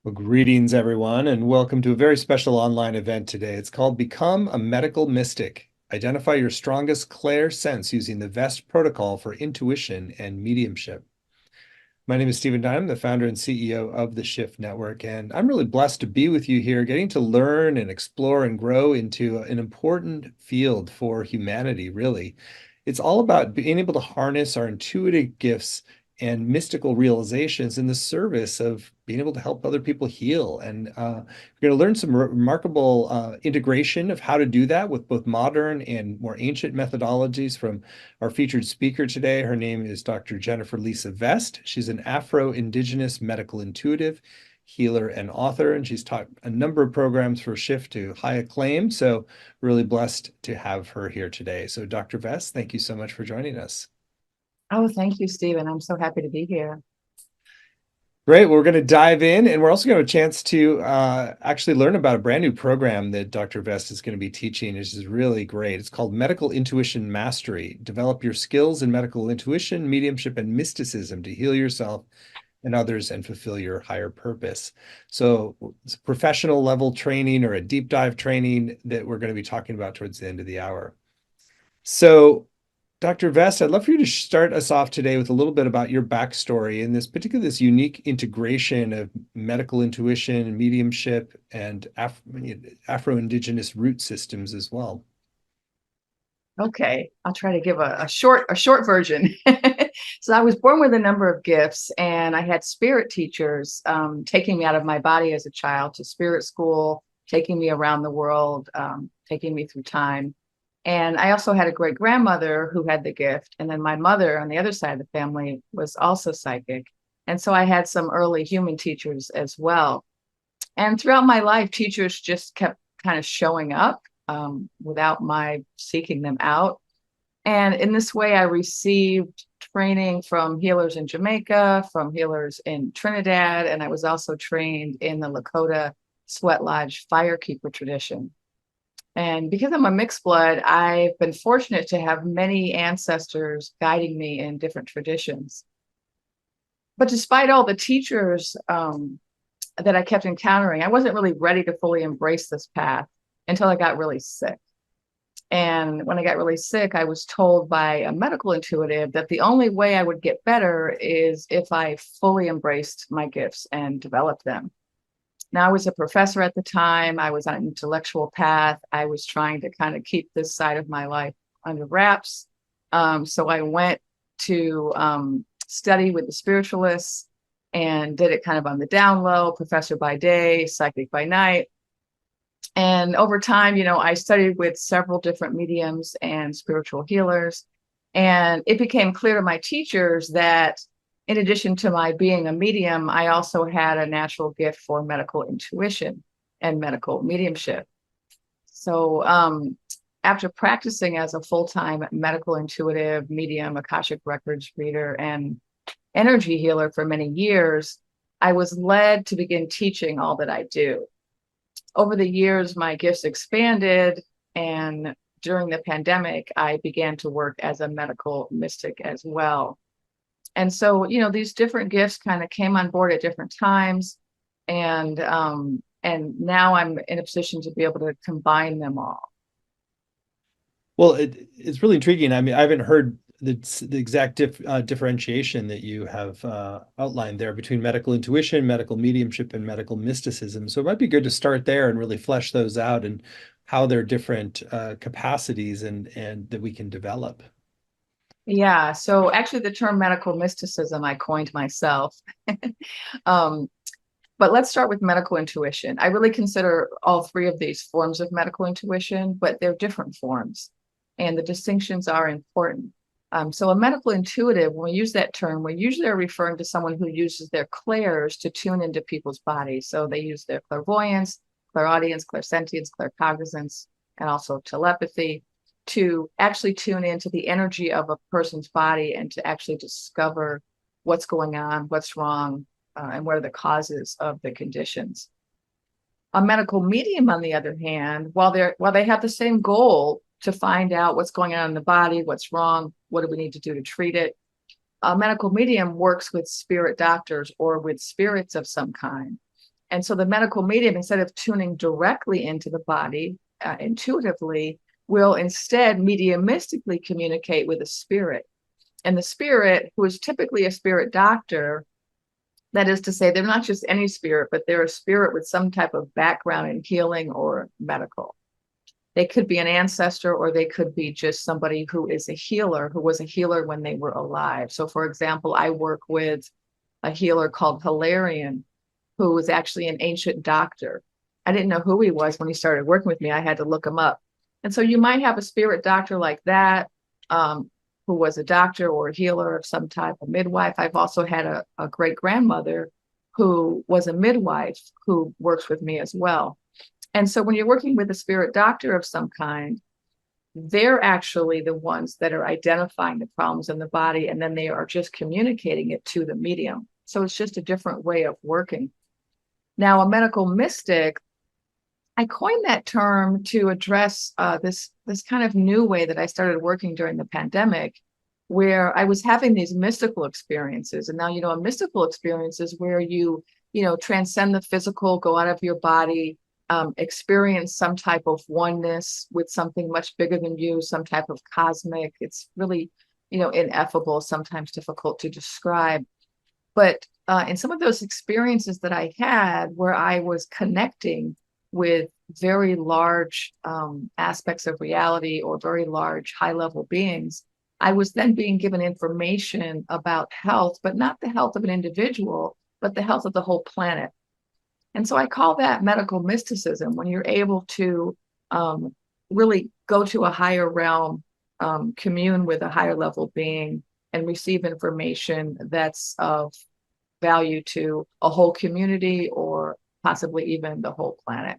Well, greetings, everyone, and welcome to a very special online event today. It's called Become a Medical Mystic. Identify your strongest clair sense using the VEST protocol for intuition and mediumship. My name is Stephen Dynam, the founder and CEO of the Shift Network, and I'm really blessed to be with you here, getting to learn and explore and grow into an important field for humanity, really. It's all about being able to harness our intuitive gifts and mystical realizations in the service of being able to help other people heal. And we're going to learn some remarkable integration of how to do that with both modern and more ancient methodologies from our featured speaker today. Her name is Dr. Jennifer Lisa Vest. She's an Afro-Indigenous medical intuitive, healer, and author, and she's taught a number of programs for Shift to high acclaim. So really blessed to have her here today. So Dr. Vest, thank you so much for joining us. Oh, thank you, Stephen. I'm so happy to be here. Great. Well, we're going to dive in, and we're also going to have a chance to actually learn about a brand new program that Dr. Vest is going to be teaching, which is really great. It's called Medical Intuition Mastery. Develop your skills in medical intuition, mediumship, and mysticism to heal yourself and others and fulfill your higher purpose. So it's a professional level training or a deep dive training that we're going to be talking about towards the end of the hour. So Dr. Vest, I'd love for you to start us off today with a little bit about your backstory and this unique integration of medical intuition and mediumship and Afro-Indigenous root systems as well. Okay, I'll try to give a short version. So I was born with a number of gifts, and I had spirit teachers taking me out of my body as a child to spirit school, taking me around the world, taking me through time. And I also had a great grandmother who had the gift, and then my mother on the other side of the family was also psychic. And so I had some early human teachers as well. And throughout my life, teachers just kept kind of showing up without my seeking them out. And in this way, I received training from healers in Jamaica, from healers in Trinidad, and I was also trained in the Lakota Sweat Lodge firekeeper tradition. And because I'm a mixed blood, I've been fortunate to have many ancestors guiding me in different traditions. But despite all the teachers that I kept encountering, I wasn't really ready to fully embrace this path until I got really sick. And when I got really sick, I was told by a medical intuitive that the only way I would get better is if I fully embraced my gifts and developed them. Now, I was a professor at the time. I was on an intellectual path. I was trying to kind of keep this side of my life under wraps. So I went to study with the spiritualists and did it kind of on the down low, professor by day, psychic by night. And over time, I studied with several different mediums and spiritual healers. And it became clear to my teachers that in addition to my being a medium, I also had a natural gift for medical intuition and medical mediumship. So after practicing as a full-time medical intuitive, medium, Akashic records reader, and energy healer for many years, I was led to begin teaching all that I do. Over the years, my gifts expanded, and during the pandemic, I began to work as a medical mystic as well. And so, these different gifts kind of came on board at different times, and now I'm in a position to be able to combine them all. Well, it's really intriguing. I mean, I haven't heard the exact differentiation that you have outlined there between medical intuition, medical mediumship, and medical mysticism. So it might be good to start there and really flesh those out and how they're different capacities and that we can develop. Yeah. So actually, the term medical mysticism I coined myself. um, but let's start with medical intuition. I really consider all three of these forms of medical intuition, but they're different forms, and the distinctions are important. So a medical intuitive, when we use that term, we usually are referring to someone who uses their clairs to tune into people's bodies. So they use their clairvoyance, clairaudience, clairsentience, claircognizance, and also telepathy to actually tune into the energy of a person's body and to actually discover what's going on, what's wrong, and what are the causes of the conditions. A medical medium, on the other hand, while they have the same goal to find out what's going on in the body, what's wrong, what do we need to do to treat it, a medical medium works with spirit doctors or with spirits of some kind. And so the medical medium, instead of tuning directly into the body intuitively, will instead mediumistically communicate with a spirit. And the spirit, who is typically a spirit doctor, that is to say, they're not just any spirit, but they're a spirit with some type of background in healing or medical. They could be an ancestor, or they could be just somebody who is a healer, who was a healer when they were alive. So, for example, I work with a healer called Hilarion, who was actually an ancient doctor. I didn't know who he was when he started working with me. I had to look him up. And so you might have a spirit doctor like that, who was a doctor or a healer of some type, a midwife. I've also had a great grandmother who was a midwife who works with me as well. And so when you're working with a spirit doctor of some kind, they're actually the ones that are identifying the problems in the body, and then they are just communicating it to the medium. So it's just a different way of working. Now, a medical mystic, I coined that term to address this kind of new way that I started working during the pandemic, where I was having these mystical experiences. And now, a mystical experience is where you transcend the physical, go out of your body, experience some type of oneness with something much bigger than you, some type of cosmic. It's really, ineffable, sometimes difficult to describe. But in some of those experiences that I had, where I was connecting with very large aspects of reality, or very large high-level beings, I was then being given information about health, but not the health of an individual, but the health of the whole planet. And so I call that medical mysticism, when you're able to really go to a higher realm, commune with a higher level being, and receive information that's of value to a whole community, or possibly even the whole planet.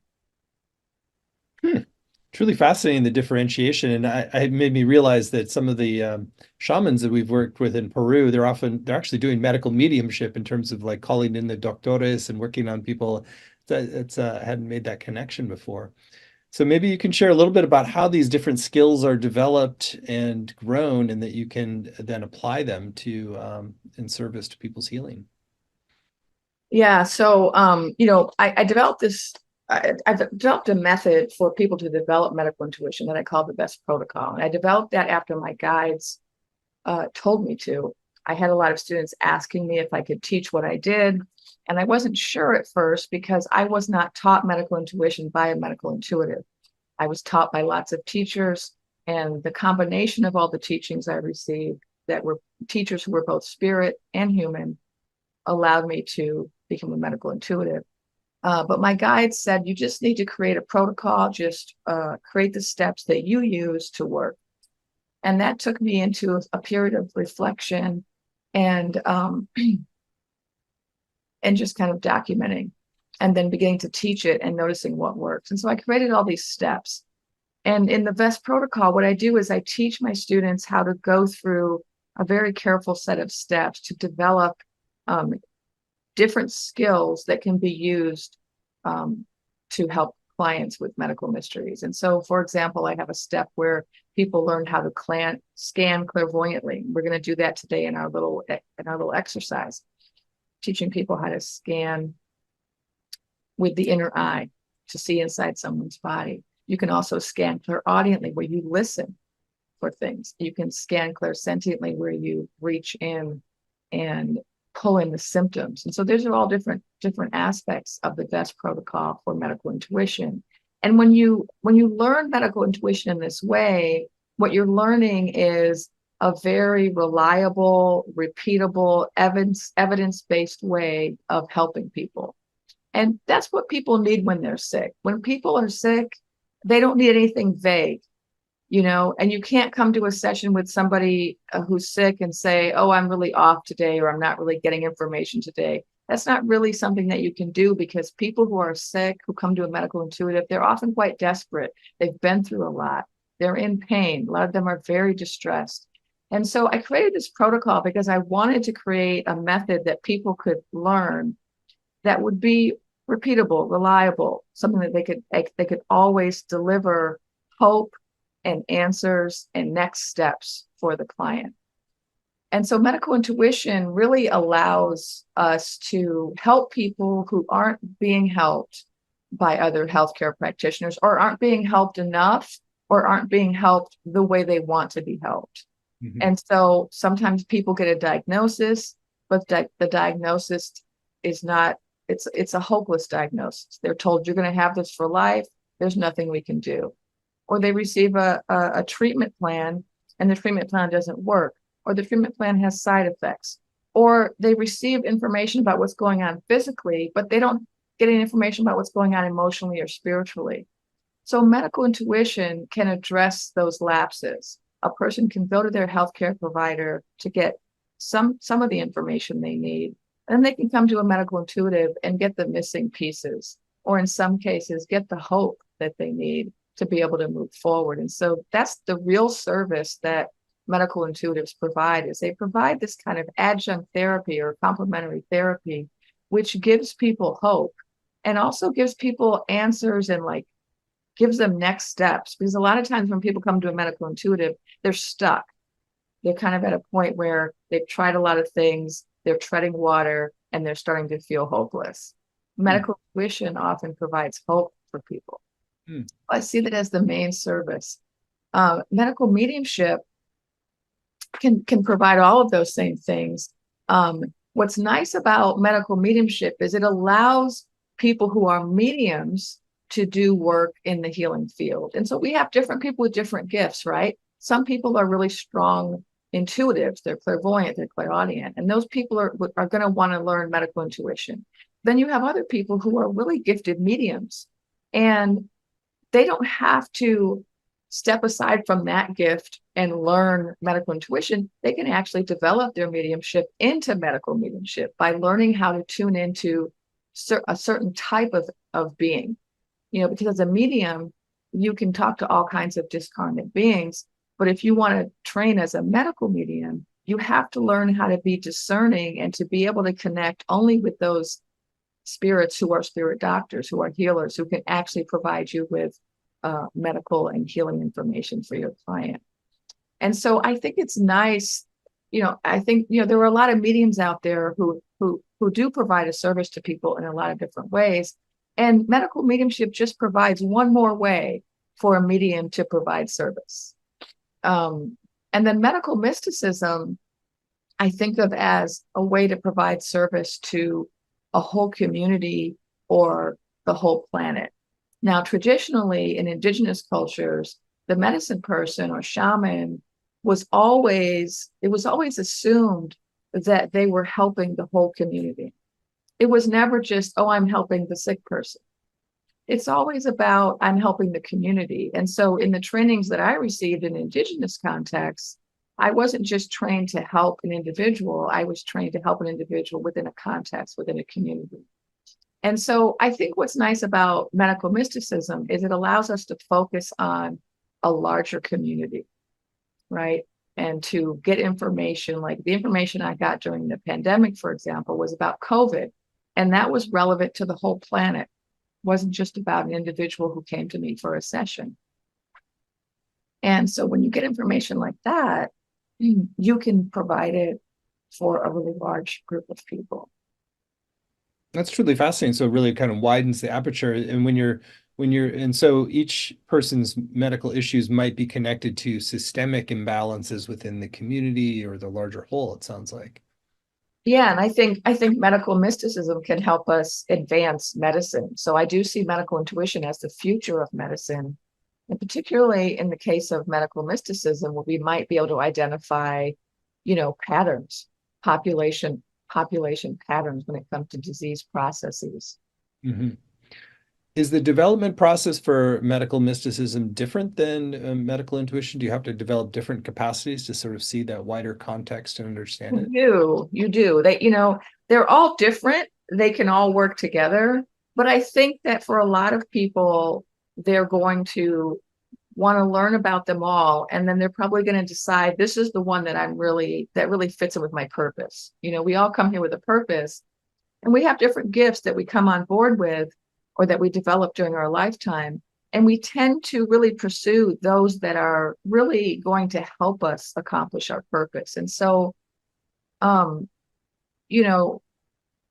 Truly fascinating, the differentiation. And I made me realize that some of the shamans that we've worked with in Peru, they're actually doing medical mediumship in terms of like calling in the doctores and working on people that hadn't made that connection before. So maybe you can share a little bit about how these different skills are developed and grown, and that you can then apply them to in service to people's healing. Yeah. So, I developed this. I've developed a method for people to develop medical intuition that I call the best protocol. And I developed that after my guides told me to. I had a lot of students asking me if I could teach what I did. And I wasn't sure at first, because I was not taught medical intuition by a medical intuitive. I was taught by lots of teachers, and the combination of all the teachings I received, that were teachers who were both spirit and human, allowed me to become a medical intuitive. But my guide said, you just need to create a protocol, just create the steps that you use to work. And that took me into a period of reflection, and and just kind of documenting, and then beginning to teach it and noticing what works. And so I created all these steps. And in the VEST protocol, what I do is I teach my students how to go through a very careful set of steps to develop different skills that can be used to help clients with medical mysteries. And so, for example, I have a step where people learn how to scan clairvoyantly. We're going to do that today in our little exercise, teaching people how to scan with the inner eye to see inside someone's body. You can also scan clairaudiently, where you listen for things. You can scan clairsentiently, where you reach in and pull in the symptoms. And so those are all different aspects of the VEST protocol for medical intuition. And when you learn medical intuition in this way, what you're learning is a very reliable, repeatable, evidence-based way of helping people. And that's what people need when they're sick. When people are sick, they don't need anything vague, and you can't come to a session with somebody who's sick and say, oh, I'm really off today, or I'm not really getting information today. That's not really something that you can do, because people who are sick, who come to a medical intuitive, they're often quite desperate. They've been through a lot. They're in pain. A lot of them are very distressed. And so I created this protocol because I wanted to create a method that people could learn that would be repeatable, reliable, something that they could always deliver hope and answers and next steps for the client. And so medical intuition really allows us to help people who aren't being helped by other healthcare practitioners, or aren't being helped enough, or aren't being helped the way they want to be helped. Mhm. And so sometimes people get a diagnosis, but the diagnosis is not, it's a hopeless diagnosis. They're told you're going to have this for life. There's nothing we can do. Or they receive a treatment plan and the treatment plan doesn't work, or the treatment plan has side effects, or they receive information about what's going on physically, but they don't get any information about what's going on emotionally or spiritually. So medical intuition can address those lapses. A person can go to their healthcare provider to get some of the information they need, and then they can come to a medical intuitive and get the missing pieces, or in some cases, get the hope that they need to be able to move forward. And so that's the real service that medical intuitives provide, is they provide this kind of adjunct therapy or complementary therapy, which gives people hope and also gives people answers and like gives them next steps. Because a lot of times when people come to a medical intuitive, they're stuck. They're kind of at a point where they've tried a lot of things, they're treading water, and they're starting to feel hopeless. Mm. Medical intuition often provides hope for people. Mm. I see that as the main service. Medical mediumship can provide all of those same things. What's nice about medical mediumship is it allows people who are mediums to do work in the healing field. And so we have different people with different gifts, right? Some people are really strong intuitives, they're clairvoyant, they're clairaudient, and those people are going to want to learn medical intuition. Then you have other people who are really gifted mediums, and they don't have to step aside from that gift and learn medical intuition. They can actually develop their mediumship into medical mediumship by learning how to tune into a certain type of being. Because as a medium, you can talk to all kinds of discarnate beings. But if you want to train as a medical medium, you have to learn how to be discerning and to be able to connect only with those spirits who are spirit doctors, who are healers, who can actually provide you with medical and healing information for your client. And so I think it's nice. I think, there are a lot of mediums out there who do provide a service to people in a lot of different ways. And medical mediumship just provides one more way for a medium to provide service. And then medical mysticism, I think of as a way to provide service to a whole community or the whole planet. Now, traditionally in indigenous cultures, the medicine person or shaman was always assumed that they were helping the whole community. It was never just, oh, I'm helping the sick person. It's always about, I'm helping the community. And so in the trainings that I received in indigenous contexts, I wasn't just trained to help an individual, I was trained to help an individual within a context, within a community. And so I think what's nice about medical mysticism is it allows us to focus on a larger community, right? And to get information, like the information I got during the pandemic, for example, was about COVID. And that was relevant to the whole planet. It wasn't just about an individual who came to me for a session. And so when you get information like that, you can provide it for a really large group of people. That's truly fascinating. So it really kind of widens the aperture. And and so each person's medical issues might be connected to systemic imbalances within the community or the larger whole, it sounds like. Yeah, and I think medical mysticism can help us advance medicine. So I do see medical intuition as the future of medicine, and particularly in the case of medical mysticism, where we might be able to identify, patterns, population patterns when it comes to disease processes. Mhm. Is the development process for medical mysticism different than medical intuition? Do you have to develop different capacities to sort of see that wider context and understand it? You do. They're all different. They can all work together. But I think that for a lot of people, they're going to want to learn about them all. And then they're probably going to decide this is the one that really fits in with my purpose. We all come here with a purpose, and we have different gifts that we come on board with or that we develop during our lifetime. And we tend to really pursue those that are really going to help us accomplish our purpose. And so um, you know,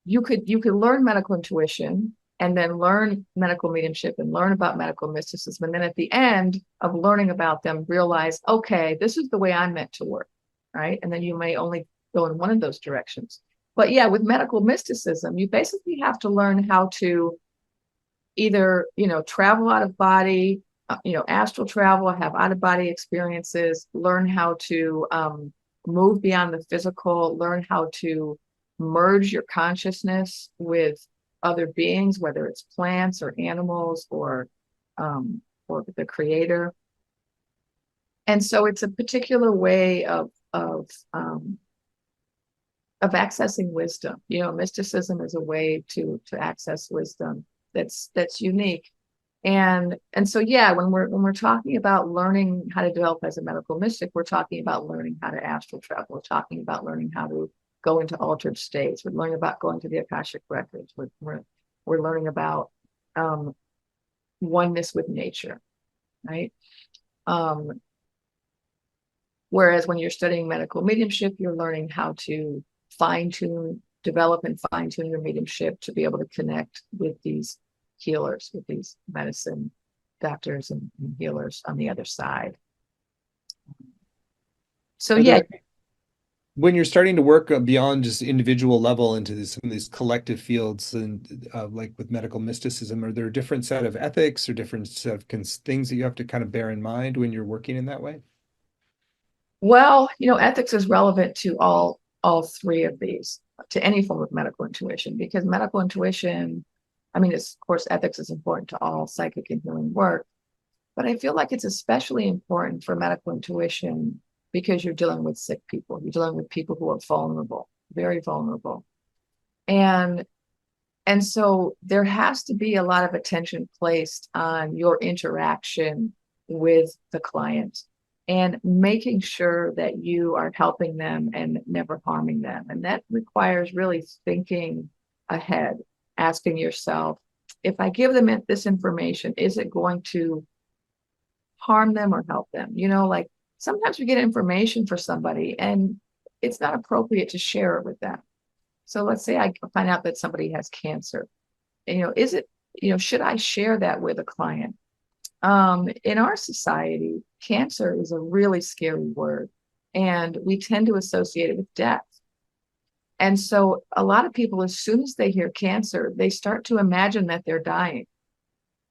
you could learn medical intuition and then learn medical mediumship and learn about medical mysticism. And then at the end of learning about them, realize, okay, this is the way I'm meant to work, right? And then you may only go in one of those directions. But yeah, with medical mysticism, you basically have to learn how to either, travel out of body, astral travel, have out of body experiences, learn how to move beyond the physical, learn how to merge your consciousness with other beings, whether it's plants or animals or the creator. And so it's a particular way of accessing wisdom. Mysticism is a way to access wisdom that's unique. And so yeah, when we're talking about learning how to develop as a medical mystic, we're talking about learning how to astral travel. We're talking about learning how to go into altered states. We're learning about going to the Akashic records. We're learning about oneness with nature, right? Whereas when you're studying medical mediumship, you're learning how to develop and fine tune your mediumship to be able to connect with these healers, with these medicine doctors and healers on the other side. So yeah. When you're starting to work beyond just individual level into some of these collective fields, and like with medical mysticism, are there a different set of ethics or different set of things that you have to kind of bear in mind when you're working in that way? Well, ethics is relevant to all three of these, to any form of medical intuition, because medical intuition, of course, ethics is important to all psychic and healing work, but I feel like it's especially important for medical intuition because you're dealing with sick people. You're dealing with people who are vulnerable, very vulnerable. And so there has to be a lot of attention placed on your interaction with the client and making sure that you are helping them and never harming them. And that requires really thinking ahead, asking yourself, if I give them this information, is it going to harm them or help them? Like sometimes we get information for somebody and it's not appropriate to share it with them. So let's say I find out that somebody has cancer. Is it, should I share that with a client? In our society, cancer is a really scary word, and we tend to associate it with death. And so a lot of people, as soon as they hear cancer, they start to imagine that they're dying.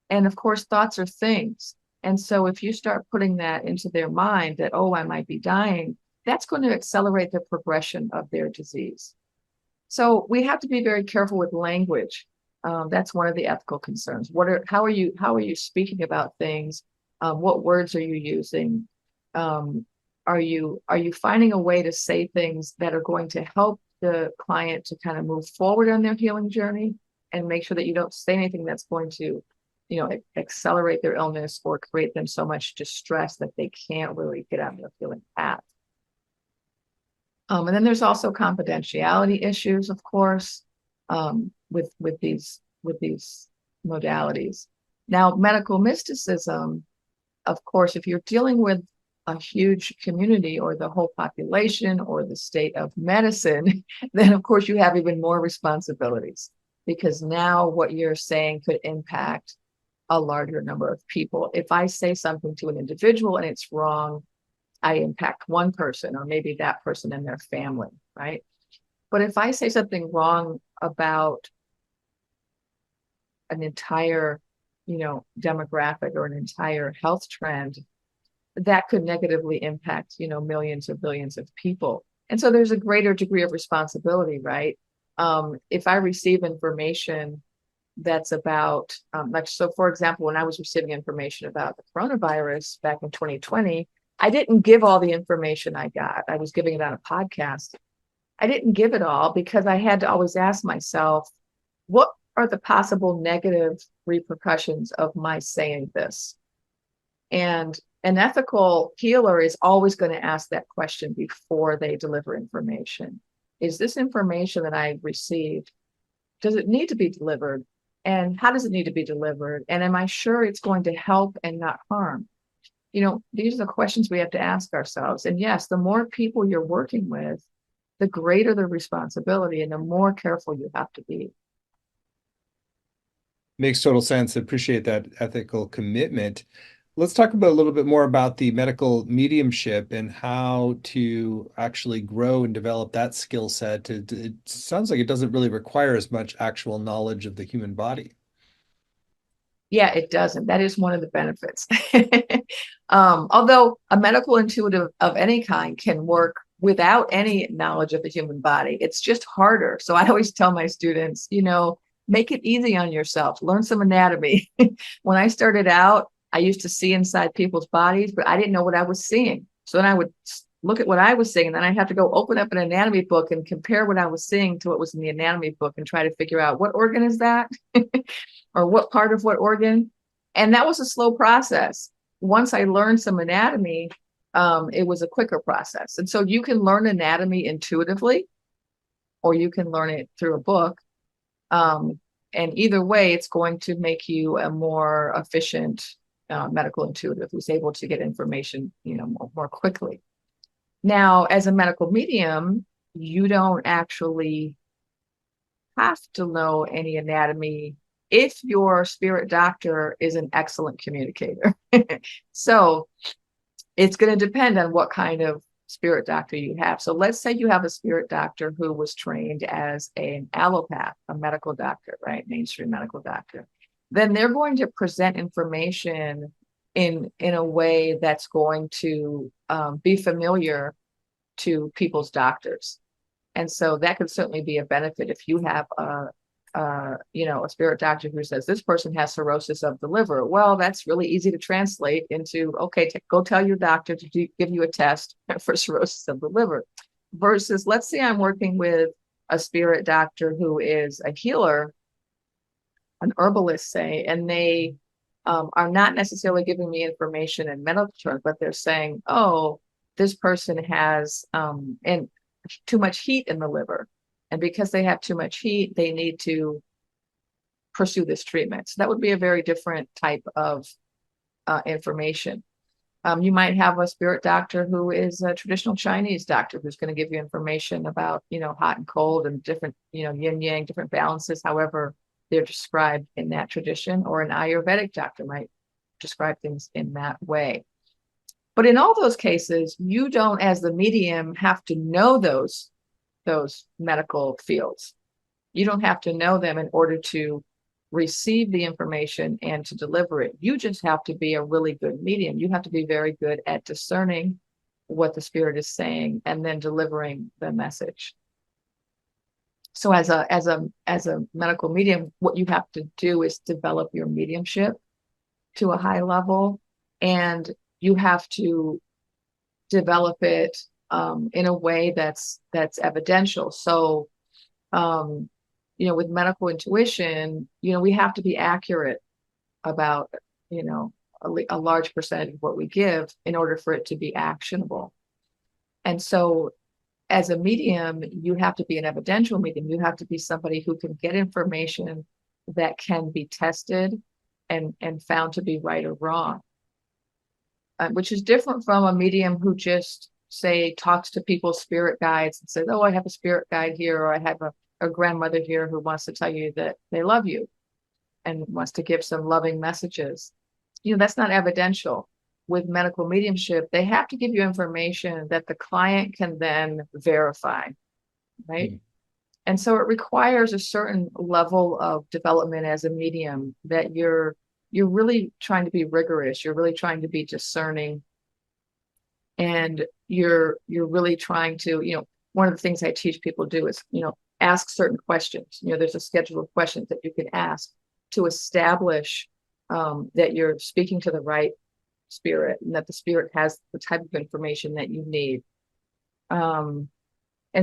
And of course, thoughts are things. And so if you start putting that into their mind that, oh, I might be dying, that's going to accelerate the progression of their disease. So we have to be very careful with language. That's one of the ethical concerns. How are you speaking about things? What words are you using? Are you finding a way to say things that are going to help the client to kind of move forward on their healing journey, and make sure that you don't say anything that's going to, accelerate their illness or create them so much distress that they can't really get on their healing path. And then there's also confidentiality issues, of course, with these modalities. Now, medical mysticism, of course, if you're dealing with a huge community or the whole population or the state of medicine, then of course you have even more responsibilities, because now what you're saying could impact a larger number of people. If I say something to an individual and it's wrong, I impact one person or maybe that person and their family, right? But if I say something wrong about an entire, demographic or an entire health trend, that could negatively impact, millions or billions of people. And so there's a greater degree of responsibility, right? If I receive information that's about, so for example, when I was receiving information about the coronavirus back in 2020, I didn't give all the information I got. I was giving it on a podcast. I didn't give it all because I had to always ask myself, what are the possible negative repercussions of my saying this? And an ethical healer is always going to ask that question before they deliver information. Is this information that I received, does it need to be delivered? And how does it need to be delivered? And am I sure it's going to help and not harm? These are the questions we have to ask ourselves. And yes, the more people you're working with, the greater the responsibility and the more careful you have to be. Makes total sense. Appreciate that ethical commitment. Let's talk about a little bit more about the medical mediumship and how to actually grow and develop that skill set. It sounds like it doesn't really require as much actual knowledge of the human body. Yeah, it doesn't. That is one of the benefits. Although a medical intuitive of any kind can work without any knowledge of the human body, it's just harder. So I always tell my students, make it easy on yourself, learn some anatomy. When I started out, I used to see inside people's bodies, but I didn't know what I was seeing. So then I would look at what I was seeing, and then I'd have to go open up an anatomy book and compare what I was seeing to what was in the anatomy book and try to figure out what organ is that or what part of what organ. And that was a slow process. Once I learned some anatomy, it was a quicker process. And so you can learn anatomy intuitively, or you can learn it through a book. And either way, it's going to make you a more efficient medical intuitive who's able to get information, more quickly. Now, as a medical medium, you don't actually have to know any anatomy if your spirit doctor is an excellent communicator. So it's going to depend on what kind of spirit doctor you have. So let's say you have a spirit doctor who was trained as an allopath, a medical doctor, right? Mainstream medical doctor. Then they're going to present information in a way that's going to be familiar to people's doctors. And so that could certainly be a benefit if you have a spirit doctor who says this person has cirrhosis of the liver. Well, that's really easy to translate into, okay, go tell your doctor to give you a test for cirrhosis of the liver. Versus, let's say I'm working with a spirit doctor who is a healer, an herbalist, say, and they are not necessarily giving me information in medical terms, but they're saying, oh, this person has and too much heat in the liver. And because they have too much heat, they need to pursue this treatment. So that would be a very different type of information. You might have a spirit doctor who is a traditional Chinese doctor who's going to give you information about, hot and cold and different, yin yang, different balances, however they're described in that tradition, or an Ayurvedic doctor might describe things in that way. But in all those cases, you don't, as the medium, have to know those medical fields. You don't have to know them in order to receive the information and to deliver it. You just have to be a really good medium. You have to be very good at discerning what the spirit is saying and then delivering the message. So as a medical medium, what you have to do is develop your mediumship to a high level, and you have to develop it in a way that's evidential. So, with medical intuition, we have to be accurate about, a large percentage of what we give in order for it to be actionable. And so as a medium, you have to be an evidential medium. You have to be somebody who can get information that can be tested and found to be right or wrong, which is different from a medium who just, say, talks to people's spirit guides and says, oh, I have a spirit guide here, or I have a grandmother here who wants to tell you that they love you and wants to give some loving messages. That's not evidential. With medical mediumship, they have to give you information that the client can then verify, right? And so it requires a certain level of development as a medium, that you're really trying to be rigorous. You're really trying to be discerning. And you're really trying to, one of the things I teach people do is, ask certain questions. There's a schedule of questions that you can ask to establish that you're speaking to the right spirit and that the spirit has the type of information that you need. And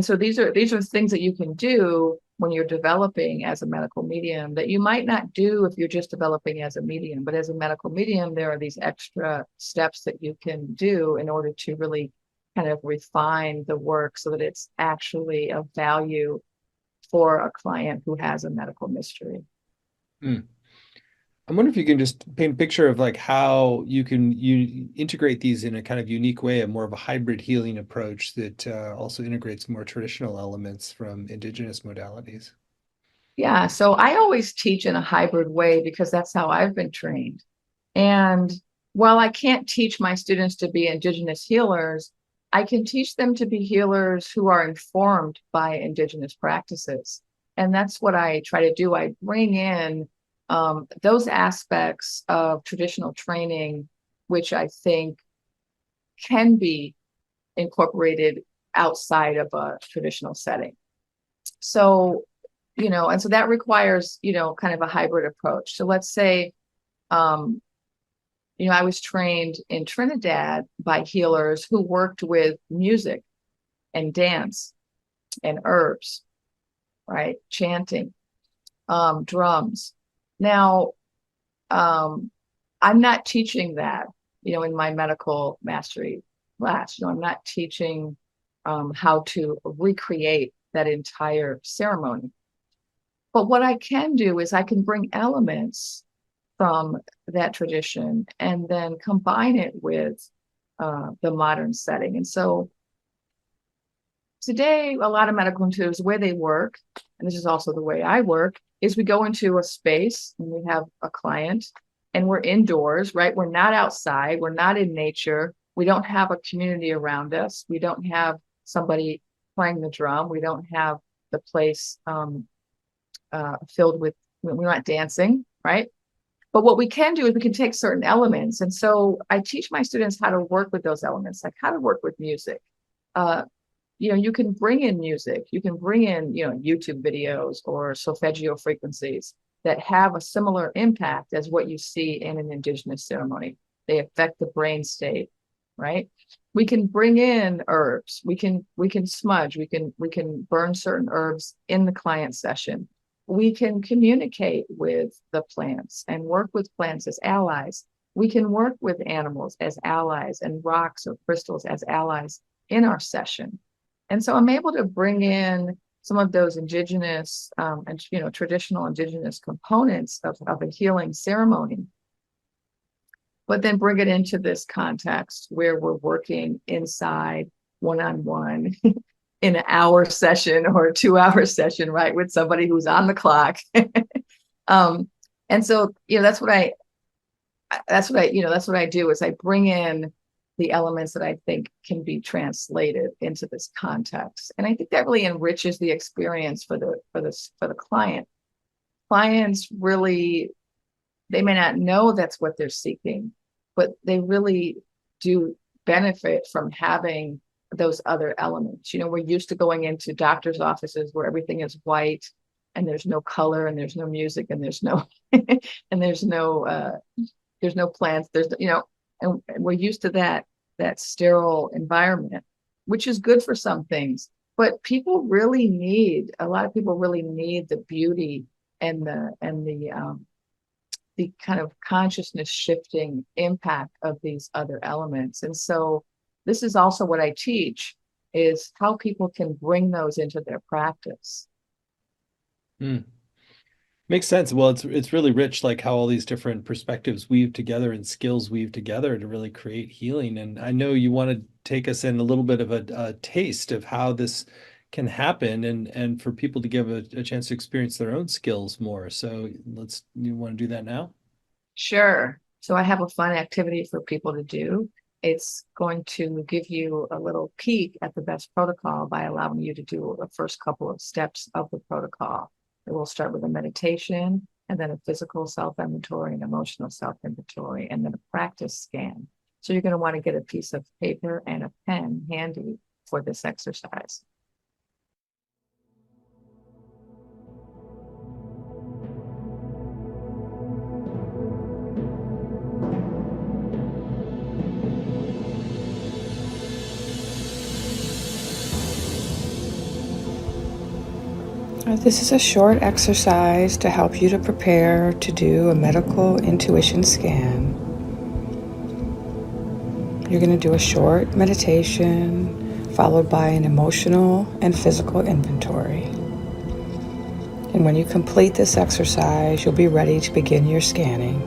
so these are things that you can do when you're developing as a medical medium that you might not do if you're just developing as a medium. But as a medical medium, there are these extra steps that you can do in order to really kind of refine the work so that it's actually of value for a client who has a medical mystery. I wonder if you can just paint a picture of like how you integrate these in a kind of unique way, a more of a hybrid healing approach that also integrates more traditional elements from indigenous modalities. Yeah, so I always teach in a hybrid way because that's how I've been trained. And while I can't teach my students to be Indigenous healers, I can teach them to be healers who are informed by Indigenous practices. And that's what I try to do. I bring in those aspects of traditional training, which I think can be incorporated outside of a traditional setting. So, and so that requires, kind of a hybrid approach. So let's say, um, I was trained in Trinidad by healers who worked with music and dance and herbs, right? Chanting, drums. Now, I'm not teaching that, in my medical mastery class. I'm not teaching how to recreate that entire ceremony. But what I can do is I can bring elements from that tradition and then combine it with the modern setting. And so today, a lot of medical intuitives, where they work, and this is also the way I work, is we go into a space and we have a client and we're indoors, right? We're not outside. We're not in nature. We don't have a community around us. We don't have somebody playing the drum. We don't have the place filled with, we're not dancing, right? But what we can do is we can take certain elements. And so I teach my students how to work with those elements, like how to work with music. You can bring in music, you can bring in, YouTube videos or solfeggio frequencies that have a similar impact as what you see in an Indigenous ceremony. They affect the brain state, right? We can bring in herbs, we can smudge, we can burn certain herbs in the client session. We can communicate with the plants and work with plants as allies. We can work with animals as allies and rocks or crystals as allies in our session. And so I'm able to bring in some of those indigenous and traditional indigenous components of a healing ceremony, but then bring it into this context where we're working inside one-on-one in an hour session or a 2-hour session, right, with somebody who's on the clock. And so, that's what I do is I bring in the elements that I think can be translated into this context. And I think that really enriches the experience for the client. Clients really, they may not know that's what they're seeking, but they really do benefit from having those other elements. We're used to going into doctor's offices where everything is white and there's no color and there's no music and there's no and there's no plants. And we're used to that sterile environment, which is good for some things. But a lot of people really need the beauty and the kind of consciousness shifting impact of these other elements. And so this is also what I teach, is how people can bring those into their practice. Mm. Makes sense. Well, it's really rich, like how all these different perspectives weave together and skills weave together to really create healing. And I know you want to take us in a little bit of a taste of how this can happen and for people to give a chance to experience their own skills more. So you want to do that now? Sure. So I have a fun activity for people to do. It's going to give you a little peek at the best protocol by allowing you to do the first couple of steps of the protocol. It will start with a meditation and then a physical self-inventory, an emotional self-inventory, and then a practice scan. So you're going to want to get a piece of paper and a pen handy for this exercise. This is a short exercise to help you to prepare to do a medical intuition scan. You're going to do a short meditation followed by an emotional and physical inventory. And when you complete this exercise, you'll be ready to begin your scanning.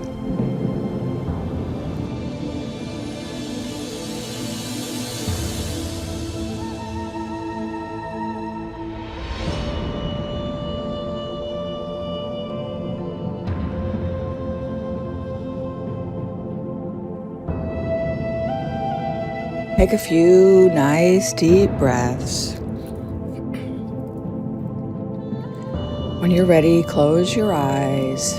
Take a few nice deep breaths. When you're ready, close your eyes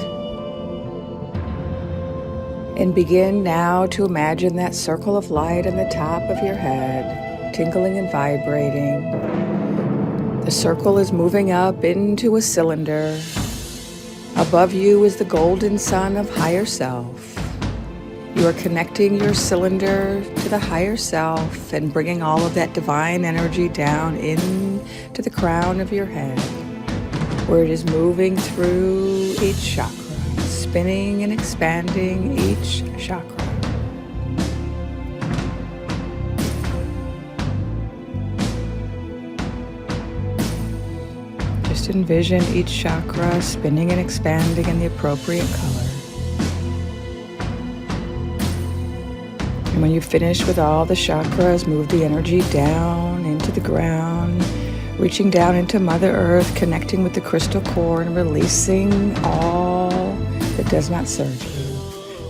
and begin now to imagine that circle of light on the top of your head, tingling and vibrating. The circle is moving up into a cylinder. Above you is the golden sun of higher self. You are connecting your cylinder to the higher self and bringing all of that divine energy down into the crown of your head, where it is moving through each chakra, spinning and expanding each chakra. Just envision each chakra spinning and expanding in the appropriate color. And when you finish with all the chakras, move the energy down into the ground, reaching down into Mother Earth, connecting with the crystal core and releasing all that does not serve you.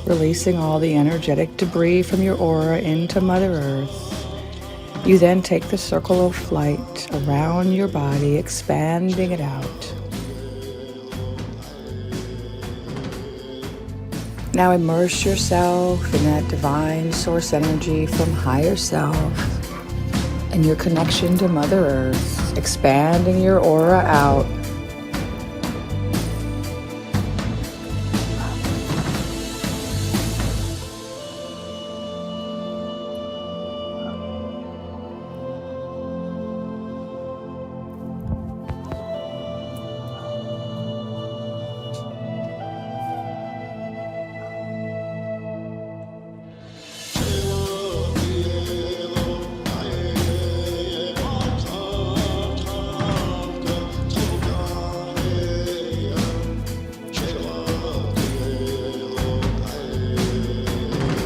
Releasing all the energetic debris from your aura into Mother Earth. You then take the circle of light around your body, expanding it out. Now immerse yourself in that divine source energy from higher self and your connection to Mother Earth, expanding your aura out.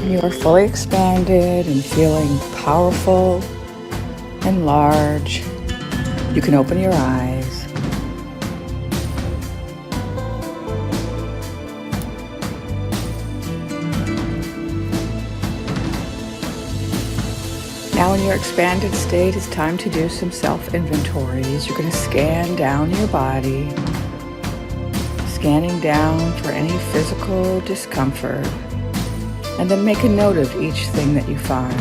You are fully expanded and feeling powerful and large. You can open your eyes. Now in your expanded state, it's time to do some self-inventories. You're going to scan down your body, scanning down for any physical discomfort. And then make a note of each thing that you find.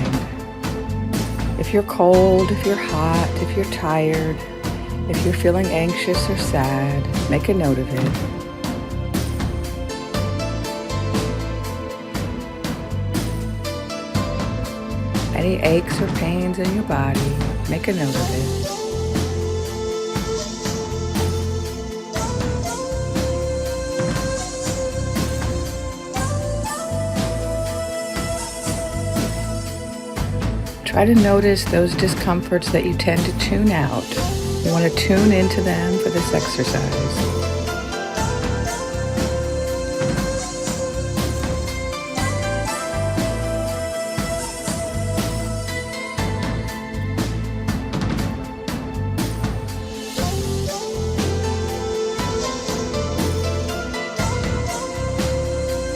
If you're cold, if you're hot, if you're tired, if you're feeling anxious or sad, make a note of it. Any aches or pains in your body, make a note of it. Try to notice those discomforts that you tend to tune out. You want to tune into them for this exercise.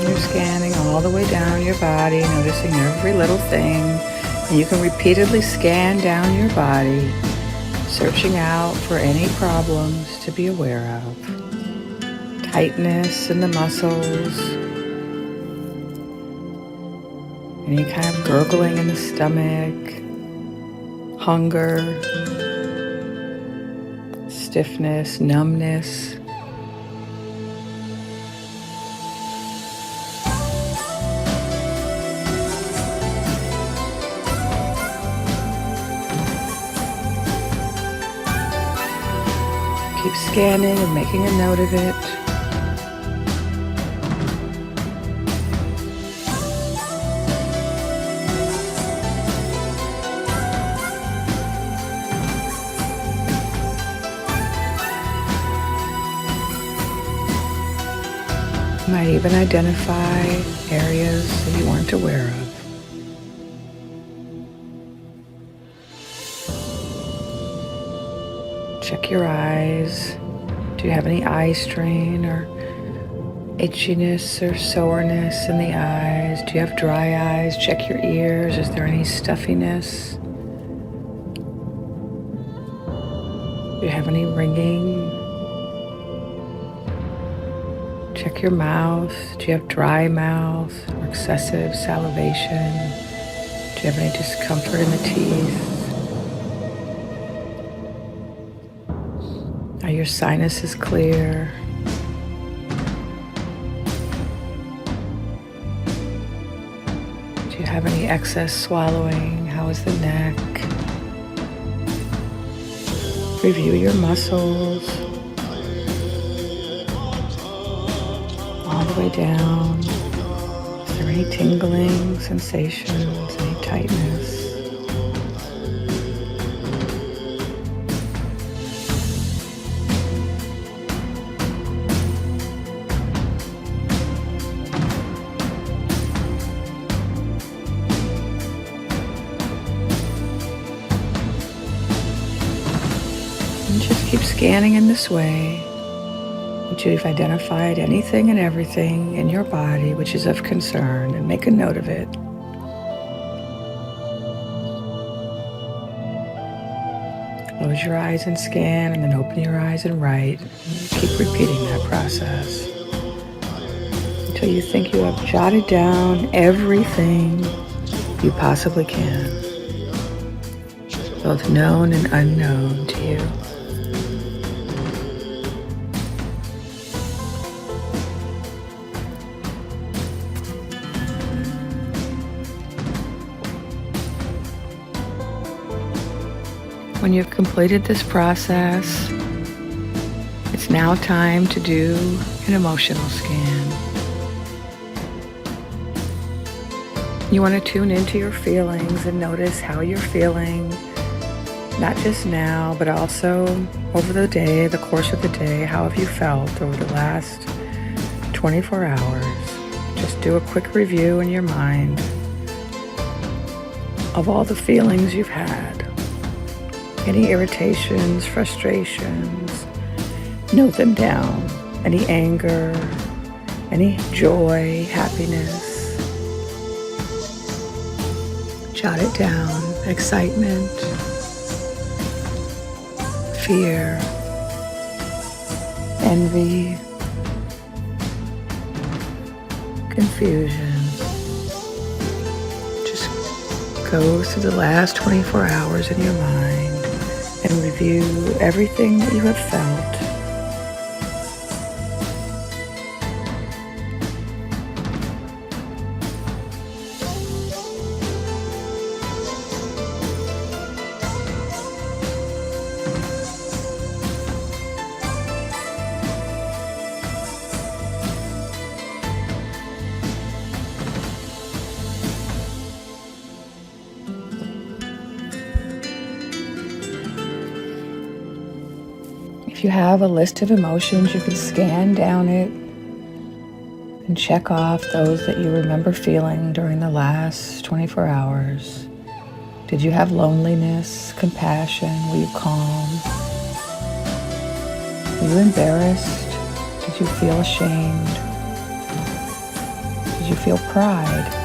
You're scanning all the way down your body, noticing every little thing. And you can repeatedly scan down your body, searching out for any problems to be aware of. Tightness in the muscles, any kind of gurgling in the stomach, hunger, stiffness, numbness. Keep scanning and making a note of it. You might even identify areas that you weren't aware of. Check your eyes. Do you have any eye strain or itchiness or soreness in the eyes? Do you have dry eyes? Check your ears. Is there any stuffiness? Do you have any ringing? Check your mouth. Do you have dry mouth or excessive salivation? Do you have any discomfort in the teeth? Are your sinuses clear? Do you have any excess swallowing? How is the neck? Review your muscles all the way down. Is there any tingling sensations, any tightness? And just keep scanning in this way until you've identified anything and everything in your body which is of concern, and make a note of it. Close your eyes and scan, and then open your eyes and write. And keep repeating that process until you think you have jotted down everything you possibly can, both known and unknown to you. When you've completed this process, it's now time to do an emotional scan. You want to tune into your feelings and notice how you're feeling, not just now, but also over the day, the course of the day. How have you felt over the last 24 hours? Just do a quick review in your mind of all the feelings you've had. Any irritations, frustrations, note them down. Any anger, any joy, happiness, jot it down. Excitement, fear, envy, confusion. Just go through the last 24 hours in your mind and review everything that you have felt. If you have a list of emotions, you can scan down it and check off those that you remember feeling during the last 24 hours. Did you have loneliness, compassion? Were you calm? Were you embarrassed? Did you feel ashamed? Did you feel pride?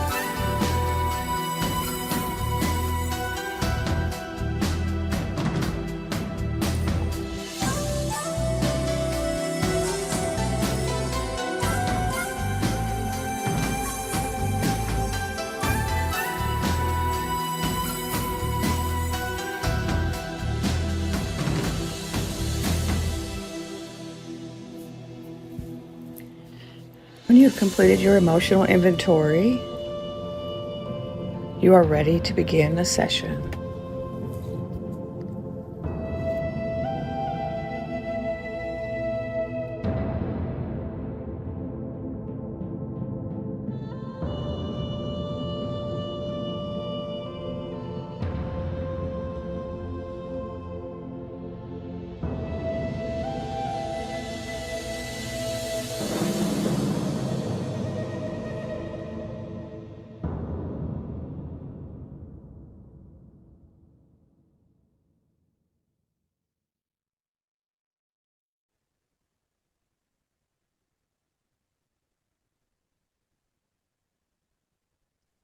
When you've completed your emotional inventory, you are ready to begin the session.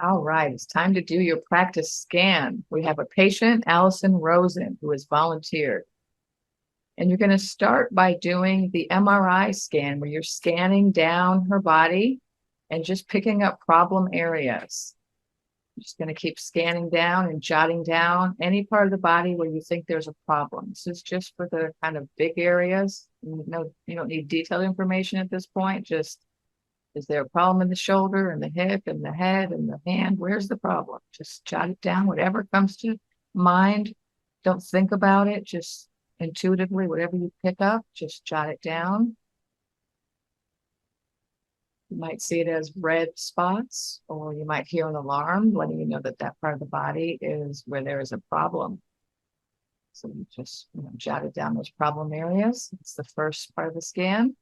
All right, it's time to do your practice scan. We have a patient, Allison Rosen, who has volunteered. And you're going to start by doing the MRI scan, where you're scanning down her body and just picking up problem areas. You're just going to keep scanning down and jotting down any part of the body where you think there's a problem. This is just for the kind of big areas. No, you don't need detailed information at this point. Just, is there a problem in the shoulder and the hip and the head and the hand? Where's the problem? Just jot it down, whatever comes to mind. Don't think about it. Just intuitively, whatever you pick up, just jot it down. You might see it as red spots, or you might hear an alarm letting you know that that part of the body is where there is a problem. So you just jotted down those problem areas. It's the first part of the scan.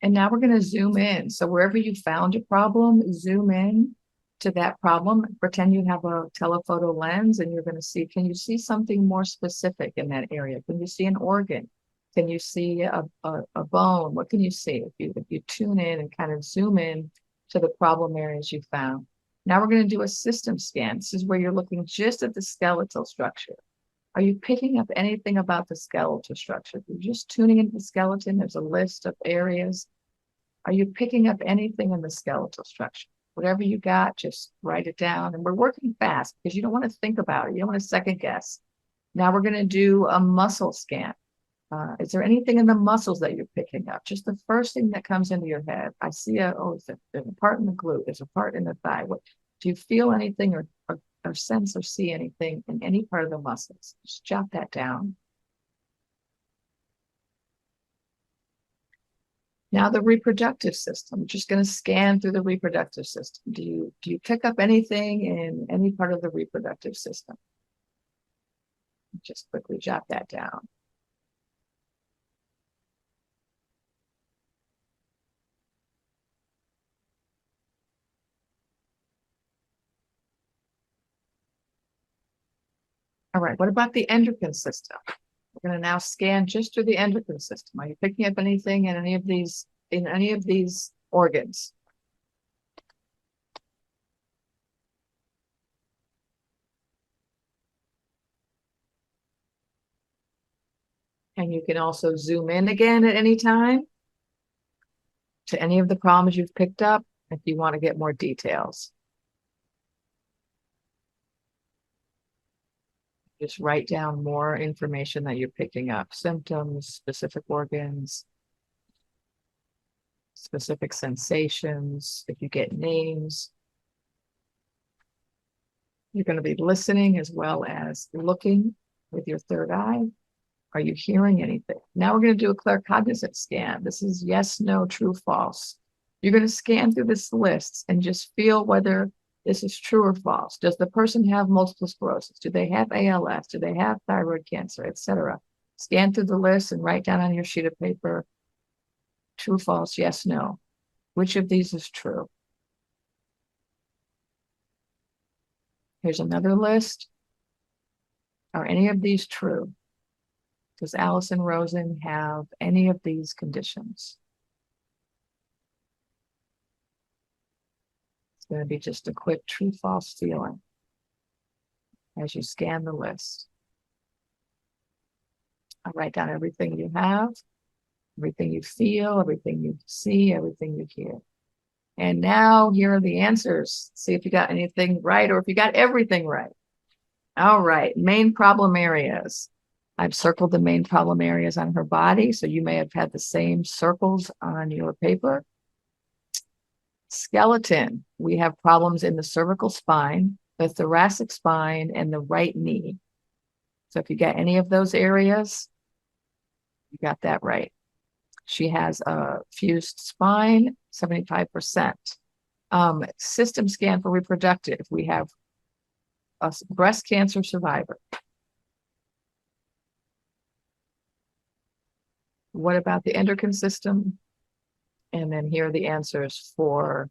And now we're going to zoom in. So wherever you found a problem, zoom in to that problem. Pretend you have a telephoto lens and you're going to see, can you see something more specific in that area? Can you see an organ? Can you see a bone? What can you see? If you tune in and kind of zoom in to the problem areas you found. Now we're going to do a system scan. This is where you're looking just at the skeletal structure. Are you picking up anything about the skeletal structure? If you're just tuning into the skeleton, there's a list of areas. Are you picking up anything in the skeletal structure? Whatever you got, just write it down. And we're working fast because you don't want to think about it. You don't want to second guess. Now we're going to do a muscle scan. Is there anything in the muscles that you're picking up? Just the first thing that comes into your head. I see there's a part in the glute. There's a part in the thigh. What, do you feel anything or sense or see anything in any part of the muscles? Just jot that down. Now the reproductive system. I'm just going to scan through the reproductive system. Do you pick up anything in any part of the reproductive system? Just quickly jot that down. All right, what about the endocrine system? We're going to now scan just through the endocrine system. Are you picking up anything in any of these organs? And you can also zoom in again at any time to any of the problems you've picked up if you want to get more details. Just write down more information that you're picking up. Symptoms, specific organs, specific sensations. If you get names, you're going to be listening as well as looking with your third eye. Are you hearing anything? Now we're going to do a claircognizance scan. This is yes, no, true, false. You're going to scan through this list and just feel whether this is true or false. Does the person have multiple sclerosis? Do they have ALS? Do they have thyroid cancer, etc.? Scan through the list and write down on your sheet of paper, true, false, yes, no. Which of these is true? Here's another list. Are any of these true? Does Allison Rosen have any of these conditions? It's going to be just a quick true, false feeling as you scan the list. I'll write down everything you have, everything you feel, everything you see, everything you hear. And now here are the answers. See if you got anything right or if you got everything right. All right, main problem areas. I've circled the main problem areas on her body, so you may have had the same circles on your paper. Skeleton, we have problems in the cervical spine, the thoracic spine, and the right knee. So if you got any of those areas, you got that right. She has a fused spine, 75%. System scan for reproductive, we have a breast cancer survivor. What about the endocrine system? And then here are the answers for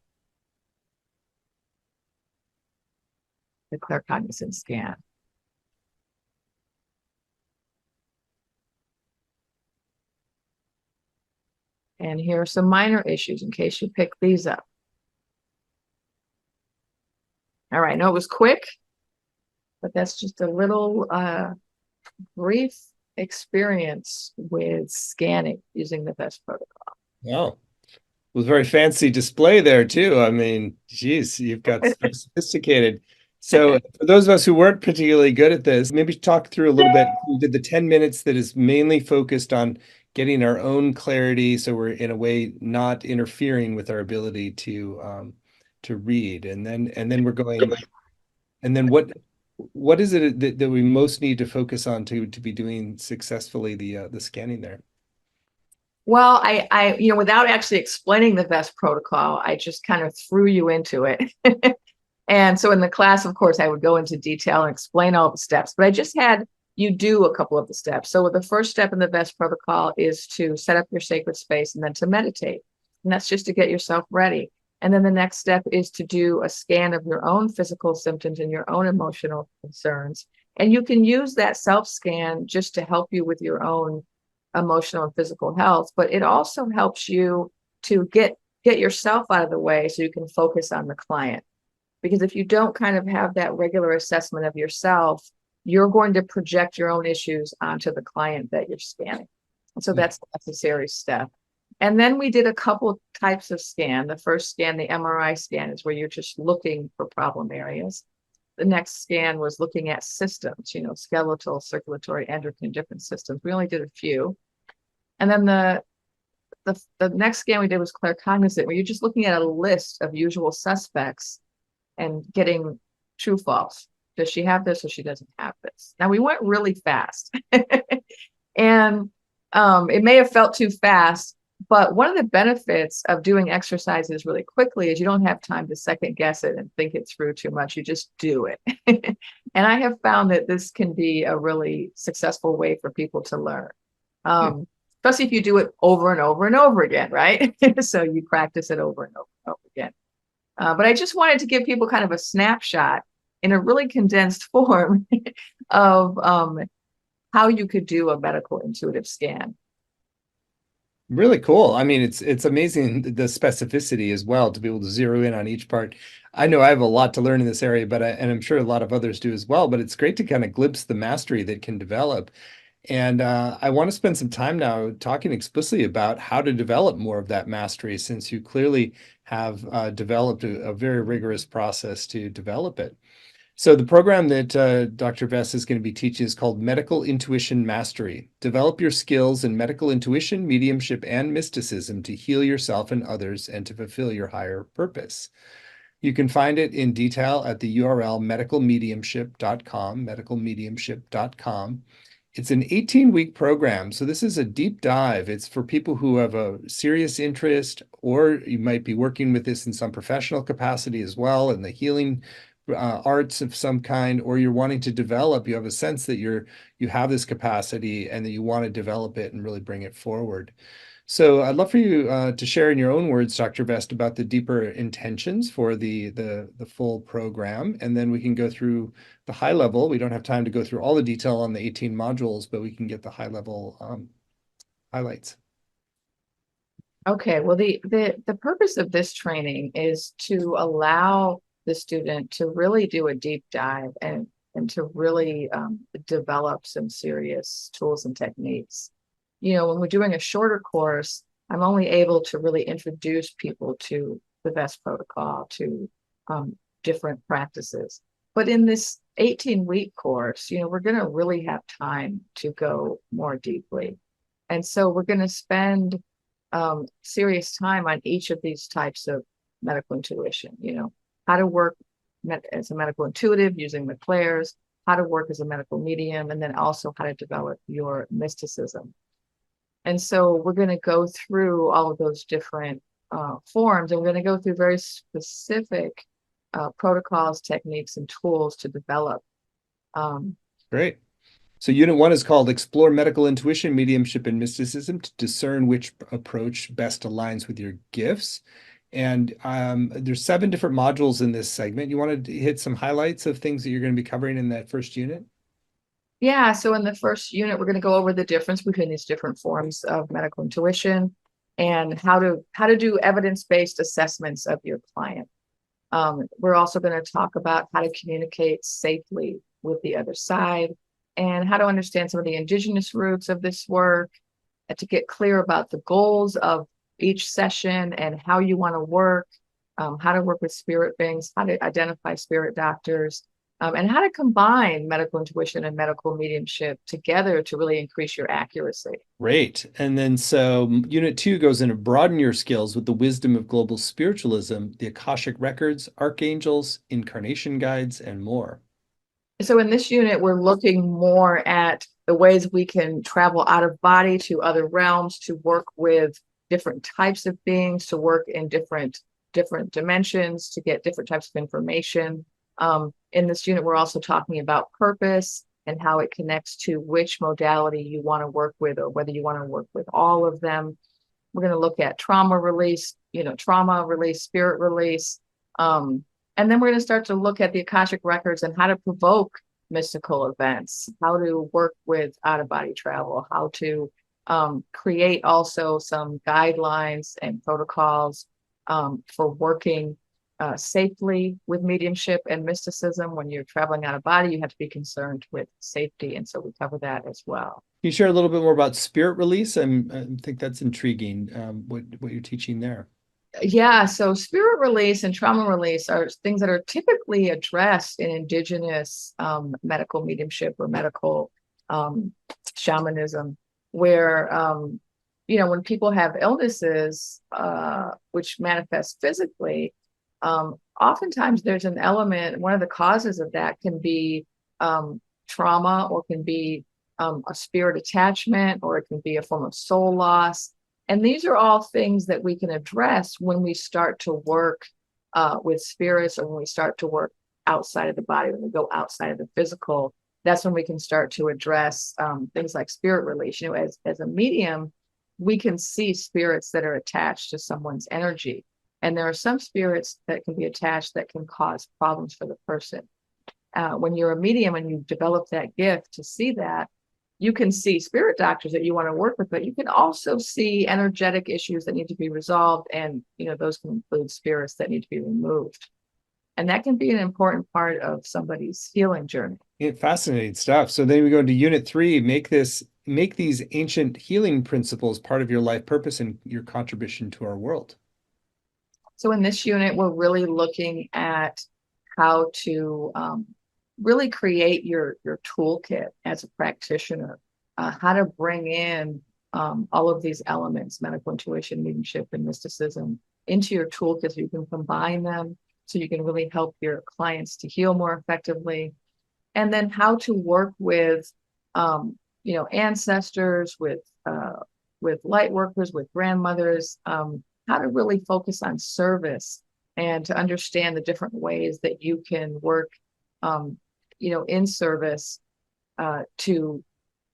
the claircognizance scan. And here are some minor issues in case you pick these up. All right, I know it was quick, but that's just a little brief experience with scanning using the VEST protocol. Wow. It was a very fancy display there too. I mean, geez, you've got so sophisticated. So for those of us who weren't particularly good at this, maybe talk through a little bit. We did the 10 minutes that is mainly focused on getting our own clarity. So we're in a way not interfering with our ability to read. And then we're going, and then what is it that we most need to focus on to be doing successfully the scanning there? Well, without actually explaining the VEST protocol, I just kind of threw you into it. And so in the class, of course, I would go into detail and explain all the steps, but I just had you do a couple of the steps. So the first step in the VEST protocol is to set up your sacred space and then to meditate. And that's just to get yourself ready. And then the next step is to do a scan of your own physical symptoms and your own emotional concerns. And you can use that self-scan just to help you with your own emotional and physical health, but it also helps you to get yourself out of the way so you can focus on the client. Because if you don't kind of have that regular assessment of yourself, you're going to project your own issues onto the client that you're scanning. And so that's a necessary step. And then we did a couple types of scan. The first scan, the MRI scan, is where you're just looking for problem areas. The next scan was looking at systems, skeletal, circulatory, endocrine, different systems. We only did a few. And then the next scan we did was claircognizance, where you're just looking at a list of usual suspects and getting true false. Does she have this or she doesn't have this? Now we went really fast. And it may have felt too fast, but one of the benefits of doing exercises really quickly is you don't have time to second guess it and think it through too much. You just do it. And I have found that this can be a really successful way for people to learn. Especially if you do it over and over and over again, right? So you practice it over and over and over again. But I just wanted to give people kind of a snapshot in a really condensed form of how you could do a medical intuitive scan. Really cool. I mean, it's amazing the specificity as well to be able to zero in on each part. I know I have a lot to learn in this area, and I'm sure a lot of others do as well, but it's great to kind of glimpse the mastery that can develop. And I want to spend some time now talking explicitly about how to develop more of that mastery, since you clearly have developed a very rigorous process to develop it. So the program that Dr. Vess is going to be teaching is called Medical Intuition Mastery. Develop your skills in medical intuition, mediumship, and mysticism to heal yourself and others and to fulfill your higher purpose. You can find it in detail at the URL medicalmediumship.com, medicalmediumship.com. It's an 18-week program, so this is a deep dive. It's for people who have a serious interest, or you might be working with this in some professional capacity as well, in the healing arts of some kind, or you're wanting to develop, you have a sense that you have this capacity and that you want to develop it and really bring it forward. So I'd love for you to share in your own words, Dr. Vest, about the deeper intentions for the full program, and then we can go through the high level. We don't have time to go through all the detail on the 18 modules, but we can get the high level highlights. Okay, well, the purpose of this training is to allow the student to really do a deep dive and to really develop some serious tools and techniques. When we're doing a shorter course, I'm only able to really introduce people to the VEST protocol, to different practices. But in this 18-week course, we're going to really have time to go more deeply. And so we're going to spend serious time on each of these types of medical intuition, how to work as a medical intuitive using the clairs, how to work as a medical medium, and then also how to develop your mysticism. And so we're going to go through all of those different forms, and we're going to go through very specific protocols, techniques, and tools to develop. Great. So Unit 1 is called Explore Medical Intuition, Mediumship, and Mysticism to discern which approach best aligns with your gifts. And there's 7 different modules in this segment. You want to hit some highlights of things that you're going to be covering in that first unit? Yeah, so in the first unit, we're going to go over the difference between these different forms of medical intuition. and how to do evidence-based assessments of your client. We're also going to talk about how to communicate safely with the other side and how to understand some of the indigenous roots of this work, and to get clear about the goals of each session and how you want to work, how to work with spirit beings, how to identify spirit doctors, and how to combine medical intuition and medical mediumship together to really increase your accuracy. Great. And then so Unit 2 goes into broaden your skills with the wisdom of global spiritualism, the Akashic records, archangels, incarnation guides, and more. So in this unit, we're looking more at the ways we can travel out of body to other realms, to work with different types of beings, to work in different dimensions, to get different types of information. In this unit, we're also talking about purpose and how it connects to which modality you want to work with, or whether you want to work with all of them. We're going to look at trauma release, spirit release. And then we're going to start to look at the Akashic records and how to provoke mystical events, how to work with out-of-body travel, how to create also some guidelines and protocols for working safely with mediumship and mysticism. When you're traveling out of body, you have to be concerned with safety. And so we cover that as well. Can you share a little bit more about spirit release? I think that's intriguing, what you're teaching there. Yeah, so spirit release and trauma release are things that are typically addressed in indigenous medical mediumship or medical shamanism, where when people have illnesses which manifest physically, oftentimes there's an element. One of the causes of that can be trauma, or can be a spirit attachment, or it can be a form of soul loss. And these are all things that we can address when we start to work with spirits, or when we start to work outside of the body, when we go outside of the physical. That's when we can start to address things like spirit release. As a medium, we can see spirits that are attached to someone's energy. And there are some spirits that can be attached that can cause problems for the person. When you're a medium and you develop that gift to see that, you can see spirit doctors that you want to work with, but you can also see energetic issues that need to be resolved. And, those can include spirits that need to be removed. And that can be an important part of somebody's healing journey. Fascinating stuff. So then we go into Unit 3, make these ancient healing principles part of your life purpose and your contribution to our world. So in this unit, we're really looking at how to really create your toolkit as a practitioner, how to bring in all of these elements, medical intuition, mediumship, and mysticism, into your toolkit so you can combine them, so you can really help your clients to heal more effectively. And then how to work with ancestors, with light workers, with grandmothers, how to really focus on service, and to understand the different ways that you can work in service to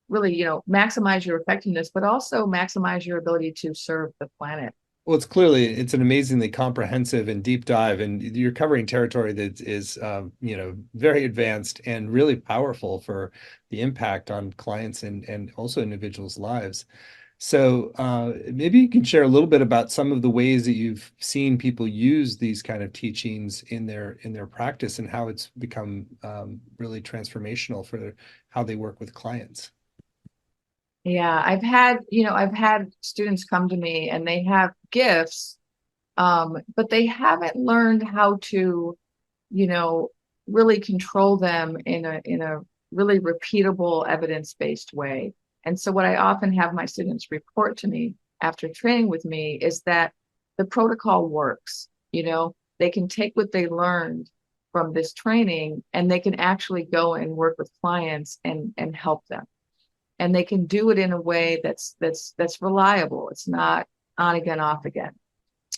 really, maximize your effectiveness, but also maximize your ability to serve the planet. Well, it's an amazingly comprehensive and deep dive, and you're covering territory that is, very advanced and really powerful for the impact on clients and also individuals' lives. So maybe you can share a little bit about some of the ways that you've seen people use these kind of teachings in their practice, and how it's become really transformational for how they work with clients. Yeah, I've had students come to me and they have gifts, but they haven't learned how to, really control them in a really repeatable, evidence-based way. And so what I often have my students report to me after training with me is that the protocol works. They can take what they learned from this training, and they can actually go and work with clients and help them. And they can do it in a way that's reliable. It's not on again, off again.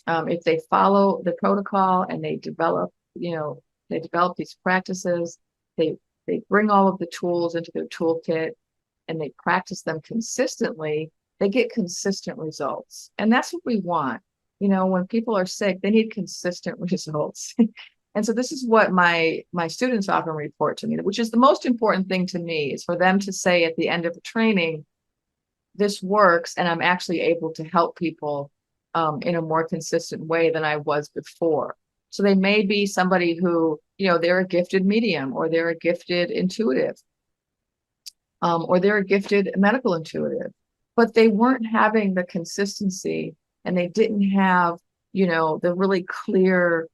If they follow the protocol and they develop these practices, they bring all of the tools into their toolkit, and they practice them consistently, they get consistent results. And that's what we want. When people are sick, they need consistent results. And so this is what my students often report to me, which is the most important thing to me, is for them to say at the end of the training, this works, and I'm actually able to help people in a more consistent way than I was before. So they may be somebody who, they're a gifted medium, or they're a gifted intuitive, or they're a gifted medical intuitive, but they weren't having the consistency, and they didn't have, the really clear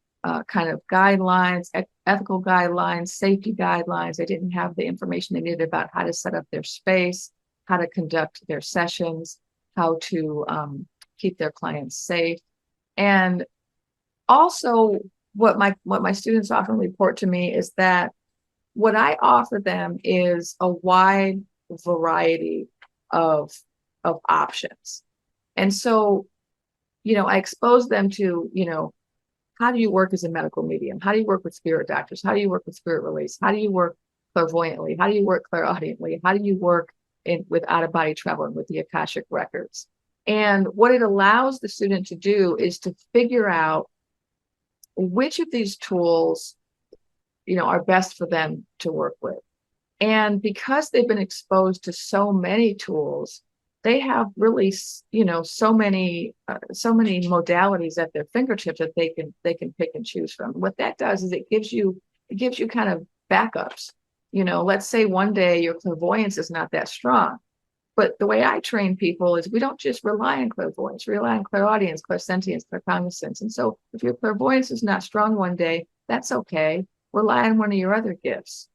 kind of guidelines, ethical guidelines, safety guidelines. They didn't have the information they needed about how to set up their space, how to conduct their sessions, how to keep their clients safe. And also, what my students often report to me is that what I offer them is a wide variety of options. And so, I expose them to, how do you work as a medical medium? How do you work with spirit doctors? How do you work with spirit release? How do you work clairvoyantly? How do you work clairaudiently? How do you work with out-of-body travel and with the Akashic records? And what it allows the student to do is to figure out which of these tools, are best for them to work with. And because they've been exposed to so many tools, they have really, so many modalities at their fingertips that they can pick and choose from. What that does is it gives you kind of backups. Let's say one day your clairvoyance is not that strong, but the way I train people is we don't just rely on clairvoyance, we rely on clairaudience, clairsentience, claircognizance. And so if your clairvoyance is not strong one day, that's okay. Rely on one of your other gifts,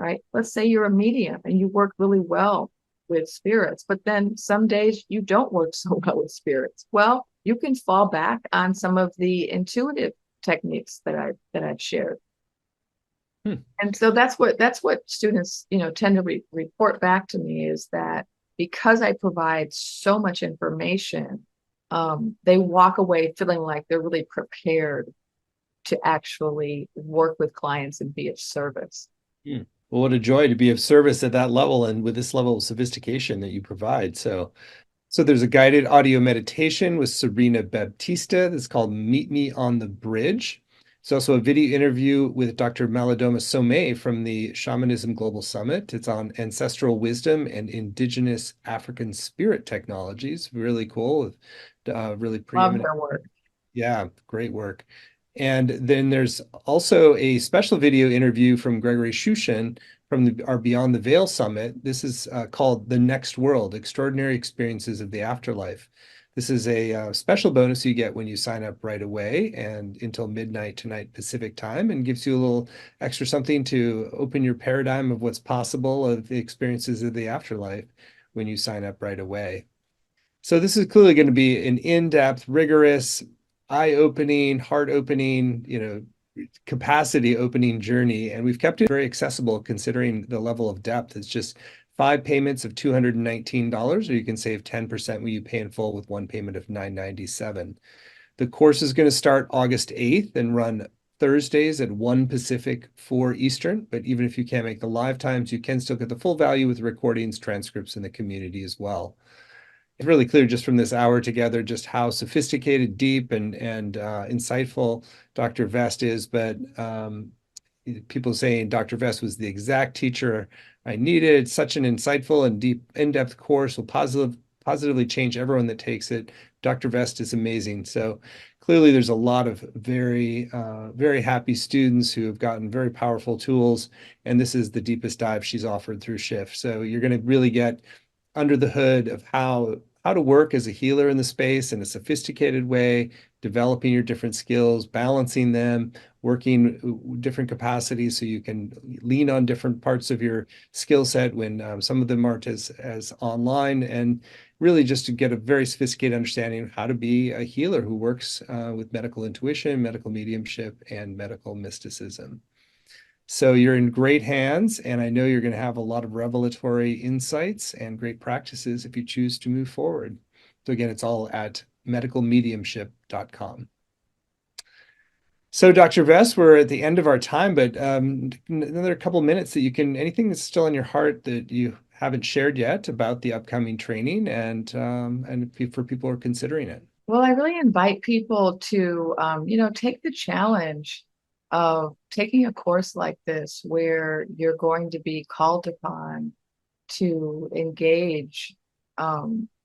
right? Let's say you're a medium and you work really well with spirits, but then some days you don't work so well with spirits. Well, you can fall back on some of the intuitive techniques that I've shared. And so that's what students, tend to report back to me, is that because I provide so much information, they walk away feeling like they're really prepared to actually work with clients and be of service. Well, what a joy to be of service at that level and with this level of sophistication that you provide. So there's a guided audio meditation with Serena Baptista that's called Meet Me on the Bridge. It's also a video interview with Dr. Malidoma Somé from the Shamanism Global Summit. It's on ancestral wisdom and indigenous African spirit technologies. Really cool. Really preeminent. Love their work. Yeah, great work. And then there's also a special video interview from Gregory Shushin from our Beyond the Veil Summit. This is called The Next World, Extraordinary Experiences of the Afterlife. This is a special bonus you get when you sign up right away and until midnight tonight Pacific time, and gives you a little extra something to open your paradigm of what's possible of the experiences of the afterlife when you sign up right away. So this is clearly going to be an in-depth, rigorous, eye-opening, heart-opening, capacity opening journey. And we've kept it very accessible considering the level of depth. It's just 5 payments of $219, or you can save 10% when you pay in full with one payment of $997. The course is going to start August 8th and run Thursdays at 1 Pacific, 4 Eastern. But even if you can't make the live times, you can still get the full value with recordings, transcripts, in the community as well. It's really clear just from this hour together just how sophisticated, deep, and insightful Dr. Vest is. But people saying Dr. Vest was the exact teacher I needed. Such an insightful and deep, in-depth course will positively change everyone that takes it. Dr. Vest is amazing. So clearly there's a lot of very, very happy students who have gotten very powerful tools. And this is the deepest dive she's offered through Shift. So you're going to really get under the hood of how to work as a healer in the space in a sophisticated way, developing your different skills, balancing them, working different capacities so you can lean on different parts of your skill set when some of them aren't as online, and really just to get a very sophisticated understanding of how to be a healer who works with medical intuition, medical mediumship, and medical mysticism. So you're in great hands, and I know you're going to have a lot of revelatory insights and great practices if you choose to move forward. So again, it's all at medicalmediumship.com. So Dr. Vest, we're at the end of our time, but another couple minutes that you can, anything that's still on your heart that you haven't shared yet about the upcoming training and for people who are considering it. Well, I really invite people to, take the challenge of taking a course like this, where you're going to be called upon to engage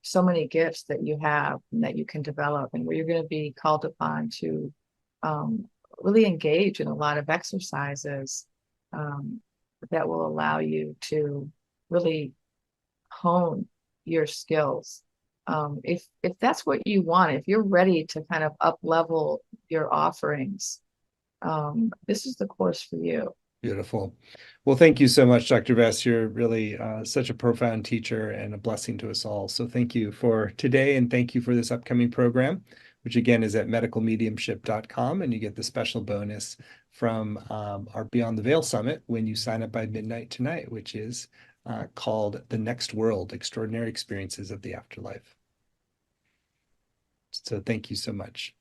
so many gifts that you have and that you can develop, and where you're going to be called upon to really engage in a lot of exercises that will allow you to really hone your skills. If that's what you want, if you're ready to kind of up level your offerings, this is the course for you. Beautiful. Well, thank you so much, Dr. Vess. You're really such a profound teacher and a blessing to us all. So thank you for today, and thank you for this upcoming program, which again is at medicalmediumship.com, and you get the special bonus from our Beyond the Veil Summit when you sign up by midnight tonight, which is called The Next World: Extraordinary Experiences of the Afterlife. So thank you so much.